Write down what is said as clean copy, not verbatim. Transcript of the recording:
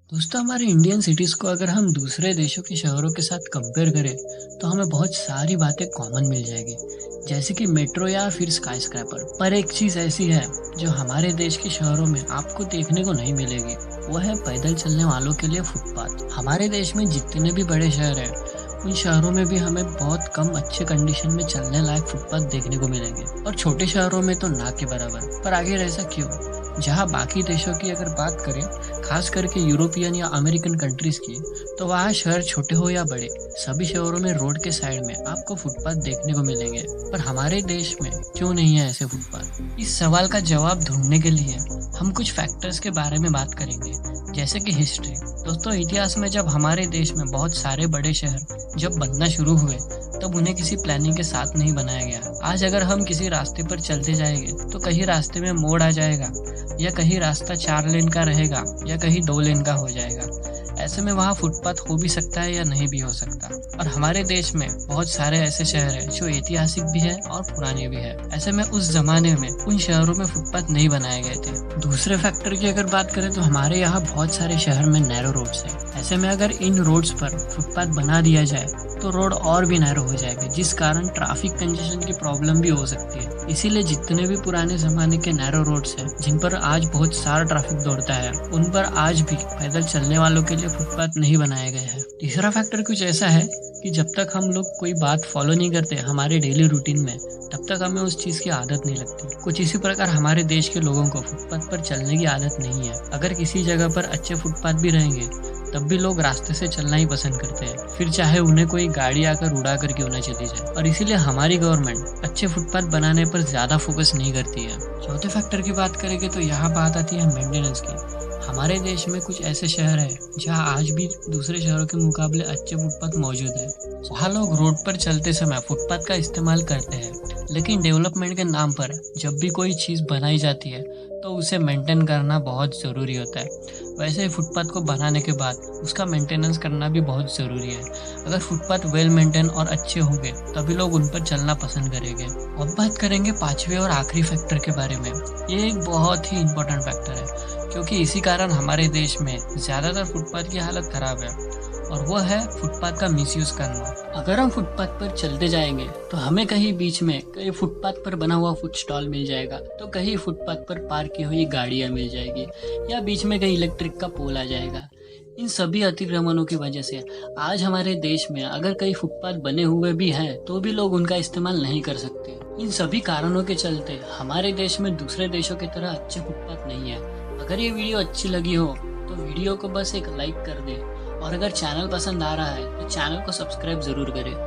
दोस्तों हमारे Indian cities को अगर हम दूसरे देशों के शहरों के साथ कंपेयर करें तो हमें बहुत सारी बातें कॉमन मिल जाएगी। जैसे कि मेट्रो या फिर स्काईस्क्रैपर। पर एक चीज़ ऐसी है जो हमारे देश के शहरों में आपको देखने को नहीं मिलेगी। वो है पैदल चलने वालों के लिए फुटपाथ। हमारे देश में जितने भी बड़े शहर हैं उन शहरों में भी हमें बहुत कम अच्छे कंडीशन में चलने लायक फुटपाथ देखने को मिलेंगे और छोटे शहरों में तो ना के बराबर। पर आखिर ऐसा क्यों? जहाँ बाकी देशों की अगर बात करें, खास करके यूरोपियन या अमेरिकन कंट्रीज की, तो वहाँ शहर छोटे हो या बड़े, सभी शहरों में रोड के साइड में आपको फुटपाथ देखने को मिलेंगे। पर हमारे देश में क्यों नहीं है ऐसे फुटपाथ? इस सवाल का जवाब ढूंढने के लिए हम कुछ फैक्टर्स के बारे में बात करेंगे, जैसे कि हिस्ट्री। दोस्तों, इतिहास में जब हमारे देश में बहुत सारे बड़े शहर जब बनना शुरू हुए तब उन्हें किसी प्लानिंग के साथ नहीं बनाया गया। आज अगर हम किसी रास्ते पर चलते जाएंगे तो कहीं रास्ते में मोड़ आ जाएगा, या कहीं रास्ता 4 लेन का रहेगा या कहीं 2 लेन का हो जाएगा। ऐसे में वहाँ फुटपाथ हो भी सकता है या नहीं भी हो सकता। और हमारे देश में बहुत सारे ऐसे शहर हैं जो ऐतिहासिक भी है और पुराने भी है। ऐसे में उस जमाने में उन शहरों में फुटपाथ नहीं बनाए गए थे। दूसरे फैक्टर की अगर बात करें तो हमारे यहाँ बहुत सारे शहर में नैरो रोड्स हैं। ऐसे में अगर इन रोड्स पर फुटपाथ बना दिया जाए तो रोड और भी नैरो हो जाएगा, जिस कारण ट्रैफिक कंजेशन की प्रॉब्लम भी हो सकती है। इसीलिए जितने भी पुराने जमाने के नैरो रोड्स हैं जिन पर आज बहुत सारा ट्रैफिक दौड़ता है, उन पर आज भी पैदल चलने वालों के लिए फुटपाथ नहीं बनाए गए हैं। तीसरा फैक्टर कुछ ऐसा है कि जब तक हम लोग कोई बात फॉलो नहीं करते हमारे डेली रूटीन में, तब तक हमें उस चीज़ की आदत नहीं लगती। कुछ इसी प्रकार हमारे देश के लोगों को फुटपाथ पर चलने की आदत नहीं है। अगर किसी जगह पर अच्छे फुटपाथ भी रहेंगे तब भी लोग रास्ते से चलना ही पसंद करते हैं, फिर चाहे उन्हें कोई गाड़ी आकर उड़ा कर क्यों ना चली जाए। और इसीलिए हमारी गवर्नमेंट अच्छे फुटपाथ बनाने पर ज्यादा फोकस नहीं करती है। चौथे फैक्टर की बात करेंगे तो यहाँ बात आती है मेंटेनेंस की। हमारे देश में कुछ ऐसे शहर हैं जहाँ आज भी दूसरे शहरों के मुकाबले अच्छे फुटपाथ मौजूद है, जहाँ लोग रोड पर चलते समय फुटपाथ का इस्तेमाल करते हैं। लेकिन डेवलपमेंट के नाम पर जब भी कोई चीज़ बनाई जाती है तो उसे मेंटेन करना बहुत ज़रूरी होता है। वैसे ही फुटपाथ को बनाने के बाद उसका मेंटेनेंस करना भी बहुत ज़रूरी है। अगर फुटपाथ वेल मेंटेन और अच्छे होंगे तभी लोग उन पर चलना पसंद करेंगे। अब बात करेंगे पांचवे और आखिरी फैक्टर के बारे में। ये एक बहुत ही इम्पोर्टेंट फैक्टर है, क्योंकि इसी कारण हमारे देश में ज़्यादातर फुटपाथ की हालत ख़राब है, और वो है फुटपाथ का मिसयूज करना। अगर हम फुटपाथ पर चलते जाएंगे तो हमें कहीं बीच में कहीं फुटपाथ पर बना हुआ फूड स्टॉल मिल जाएगा, तो कहीं फुटपाथ पर पार्क की हुई गाड़ियां मिल जाएगी, या बीच में कहीं इलेक्ट्रिक का पोल आ जाएगा। इन सभी अतिक्रमणों की वजह से आज हमारे देश में अगर कहीं फुटपाथ बने हुए भी हैं तो भी लोग उनका इस्तेमाल नहीं कर सकते। इन सभी कारणों के चलते हमारे देश में दूसरे देशों की तरह अच्छे फुटपाथ नहीं है। अगर ये वीडियो अच्छी लगी हो तो वीडियो को बस एक लाइक कर दे, और अगर चैनल पसंद आ रहा है तो चैनल को सब्सक्राइब जरूर करें।